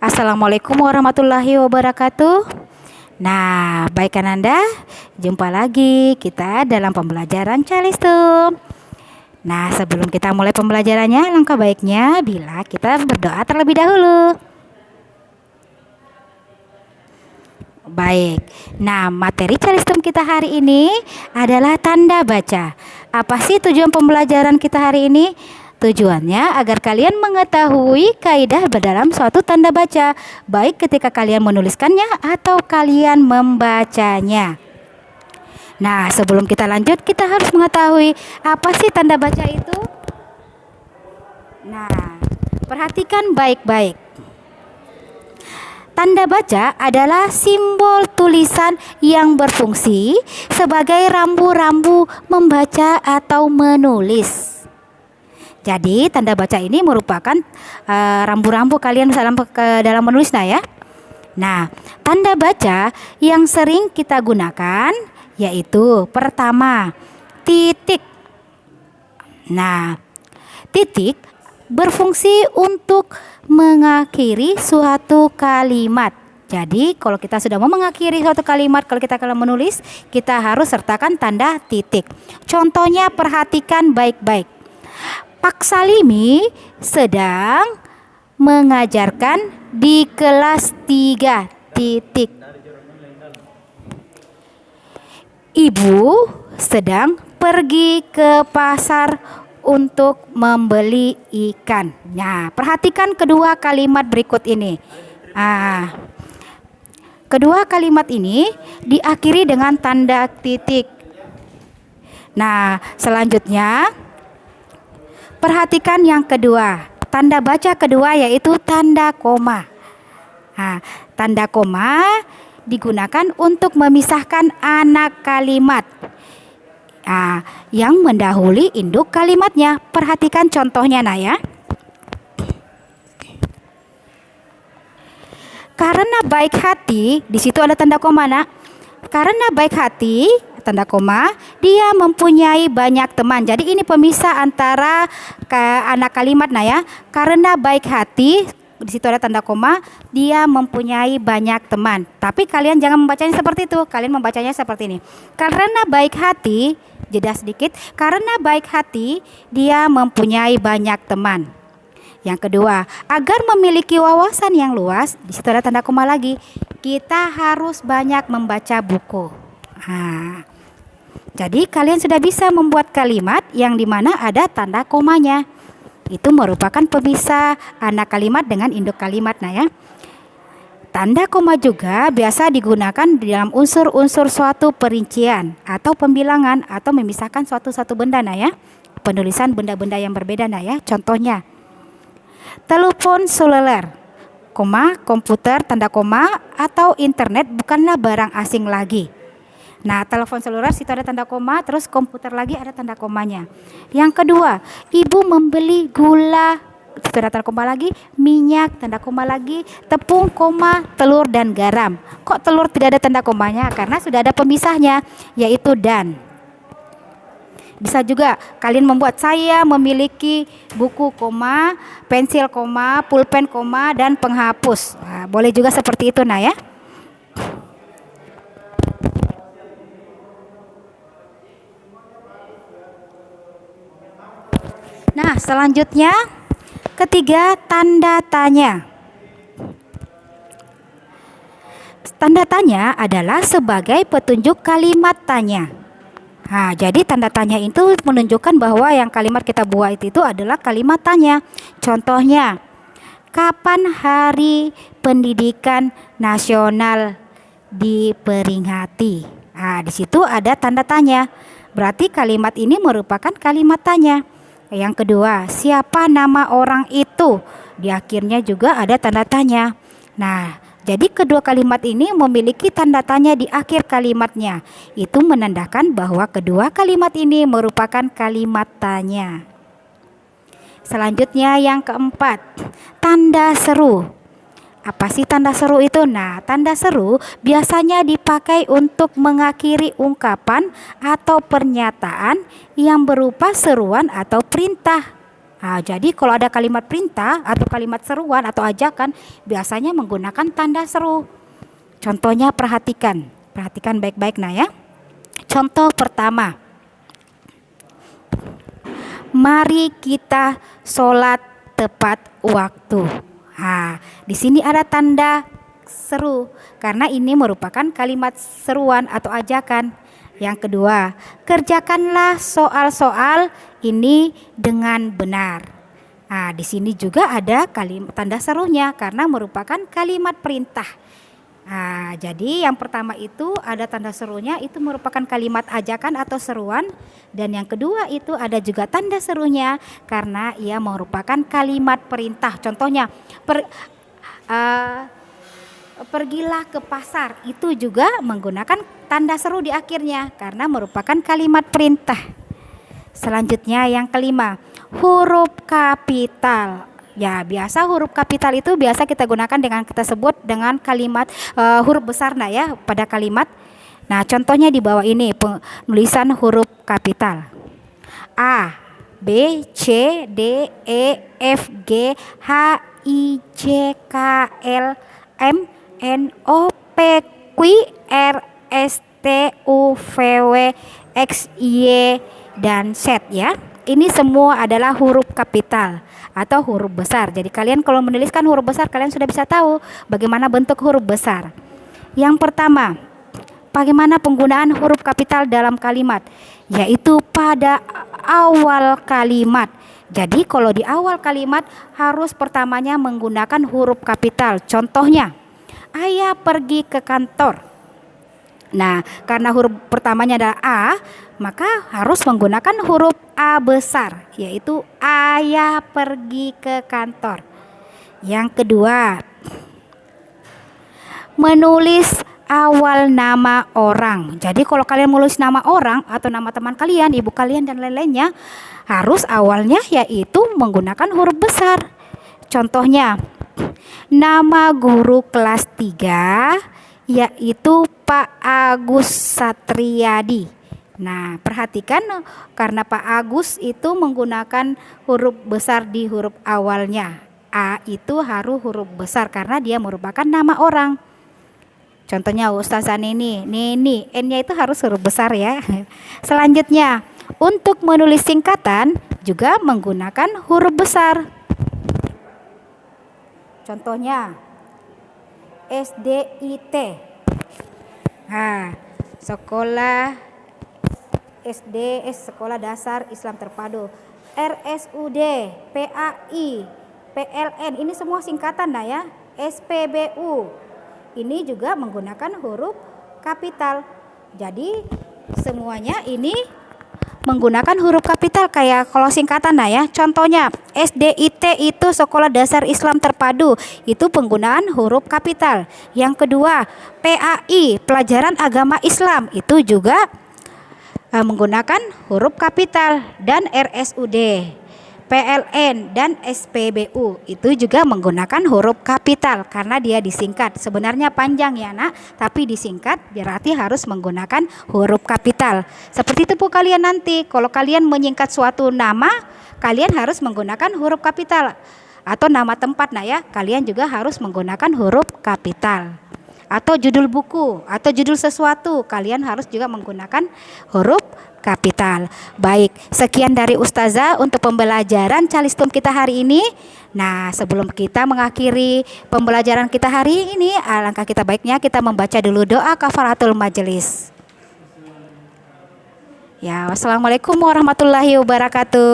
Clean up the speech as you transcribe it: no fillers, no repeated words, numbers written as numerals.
Assalamualaikum warahmatullahi wabarakatuh. Nah, baik Ananda, jumpa lagi kita dalam pembelajaran Calistung. Nah, sebelum kita mulai pembelajarannya, langkah baiknya bila kita berdoa terlebih dahulu. Baik, nah materi Calistung kita hari ini adalah tanda baca. Apa sih tujuan pembelajaran kita hari ini? Tujuannya agar kalian mengetahui kaidah dalam suatu tanda baca, baik ketika kalian menuliskannya atau kalian membacanya. Nah, sebelum kita lanjut, kita harus mengetahui apa sih tanda baca itu. Nah, perhatikan baik-baik. Tanda baca adalah simbol tulisan yang berfungsi sebagai rambu-rambu membaca atau menulis. Jadi tanda baca ini merupakan rambu-rambu kalian dalam menulis ya. Nah, tanda baca yang sering kita gunakan yaitu pertama, titik. Nah, titik berfungsi untuk mengakhiri suatu kalimat. Jadi kalau kita sudah mau mengakhiri suatu kalimat, kalau kita menulis, kita harus sertakan tanda titik. Contohnya perhatikan baik-baik. Pak Salimi sedang mengajarkan di kelas 3 titik. Ibu sedang pergi ke pasar untuk membeli ikan. Nah, perhatikan kedua kalimat berikut ini. Kedua kalimat ini diakhiri dengan tanda titik. Nah, selanjutnya perhatikan yang kedua. Tanda baca kedua yaitu tanda koma. Nah, tanda koma digunakan untuk memisahkan anak kalimat yang mendahului induk kalimatnya. Perhatikan contohnya ya. Karena baik hati, di situ ada tanda koma Karena baik hati, tanda koma, dia mempunyai banyak teman. Jadi ini pemisah antara anak kalimat ya. Karena baik hati, di situ ada tanda koma, dia mempunyai banyak teman. Tapi kalian jangan membacanya seperti itu. Kalian membacanya seperti ini. Karena baik hati, jeda sedikit. Karena baik hati, dia mempunyai banyak teman. Yang kedua, agar memiliki wawasan yang luas, di situ ada tanda koma lagi. Kita harus banyak membaca buku. Jadi kalian sudah bisa membuat kalimat yang dimana ada tanda komanya. Itu merupakan pemisah anak kalimat dengan induk kalimat ya. Tanda koma juga biasa digunakan di dalam unsur-unsur suatu perincian atau pembilangan atau memisahkan suatu benda ya. Penulisan benda-benda yang berbeda ya. Contohnya, telepon seluler, komputer, tanda koma, atau internet bukanlah barang asing lagi. Nah, telepon seluler situ ada tanda koma, terus komputer lagi ada tanda komanya. Yang kedua, ibu membeli gula, situ ada tanda koma lagi, minyak, tanda koma lagi, tepung, telur dan garam. Kok telur tidak ada tanda komanya? Karena sudah ada pemisahnya, yaitu dan. Bisa juga kalian membuat saya memiliki buku, pensil, pulpen, dan penghapus. Nah, boleh juga seperti itu ya. Nah, selanjutnya ketiga, tanda tanya. Tanda tanya adalah sebagai petunjuk kalimat tanya. Nah, jadi tanda tanya itu menunjukkan bahwa yang kalimat kita buat itu adalah kalimat tanya. Contohnya, kapan hari pendidikan nasional diperingati? Nah, di situ ada tanda tanya. Berarti kalimat ini merupakan kalimat tanya. Yang kedua, siapa nama orang itu? Di akhirnya juga ada tanda tanya. Nah, jadi kedua kalimat ini memiliki tanda tanya di akhir kalimatnya. Itu menandakan bahwa kedua kalimat ini merupakan kalimat tanya. Selanjutnya yang keempat, tanda seru. Apa sih tanda seru itu? Nah, tanda seru biasanya dipakai untuk mengakhiri ungkapan atau pernyataan yang berupa seruan atau perintah. Nah, jadi kalau ada kalimat perintah atau kalimat seruan atau ajakan biasanya menggunakan tanda seru. Contohnya perhatikan baik-baik nah ya. Contoh pertama, mari kita sholat tepat waktu. Nah, di sini ada tanda seru karena ini merupakan kalimat seruan atau ajakan. Yang kedua, kerjakanlah soal-soal ini dengan benar. Nah, di sini juga ada kalimat tanda serunya karena merupakan kalimat perintah. Nah, jadi yang pertama itu ada tanda serunya, itu merupakan kalimat ajakan atau seruan. Dan yang kedua itu ada juga tanda serunya karena ia merupakan kalimat perintah. Contohnya, pergilah ke pasar, itu juga menggunakan tanda seru di akhirnya karena merupakan kalimat perintah. Selanjutnya yang kelima, huruf kapital. Ya, biasa huruf kapital itu biasa kita gunakan dengan kita sebut dengan kalimat huruf besar nah ya pada kalimat. Nah, contohnya di bawah ini penulisan huruf kapital. A, B, C, D, E, F, G, H, I, J, K, L, M, N, O, P, Q, R, S, T, U, V, W, X, Y, dan Z ya. Ini semua adalah huruf kapital atau huruf besar. Jadi kalian kalau menuliskan huruf besar kalian sudah bisa tahu bagaimana bentuk huruf besar. Yang pertama, bagaimana penggunaan huruf kapital dalam kalimat? Yaitu pada awal kalimat. Jadi kalau di awal kalimat harus pertamanya menggunakan huruf kapital. Contohnya, ayah pergi ke kantor. Nah, karena huruf pertamanya adalah A, maka harus menggunakan huruf A besar, yaitu ayah pergi ke kantor. Yang kedua, menulis awal nama orang. Jadi kalau kalian menulis nama orang atau nama teman kalian, ibu kalian dan lain-lainnya, harus awalnya yaitu menggunakan huruf besar. Contohnya, nama guru kelas 3 yaitu Pak Agus Satriadi. Nah, perhatikan karena Pak Agus itu menggunakan huruf besar di huruf awalnya. A itu harus huruf besar karena dia merupakan nama orang. Contohnya Ustazah Neni, N-nya itu harus huruf besar ya. Selanjutnya, untuk menulis singkatan juga menggunakan huruf besar. Contohnya SDIT. Nah, sekolah SD Sekolah Dasar Islam Terpadu. RSUD, PAI, PLN, ini semua singkatan nah ya. SPBU. Ini juga menggunakan huruf kapital. Jadi semuanya ini menggunakan huruf kapital kayak kalau singkatan nah ya. Contohnya SDIT itu Sekolah Dasar Islam Terpadu, itu penggunaan huruf kapital. Yang kedua, PAI Pelajaran Agama Islam, itu juga menggunakan huruf kapital. Dan RSUD, PLN, dan SPBU itu juga menggunakan huruf kapital karena dia disingkat. Sebenarnya panjang ya nak, tapi disingkat berarti harus menggunakan huruf kapital. Seperti itu kalian nanti kalau kalian menyingkat suatu nama, kalian harus menggunakan huruf kapital. Atau nama tempat nah ya, kalian juga harus menggunakan huruf kapital. Atau judul buku atau judul sesuatu, kalian harus juga menggunakan huruf kapital. Baik, sekian dari Ustazah untuk pembelajaran Calistung kita hari ini. Nah, sebelum kita mengakhiri pembelajaran kita hari ini, alangkah kita baiknya kita membaca dulu doa kafaratul majelis. Ya, wassalamualaikum warahmatullahi wabarakatuh.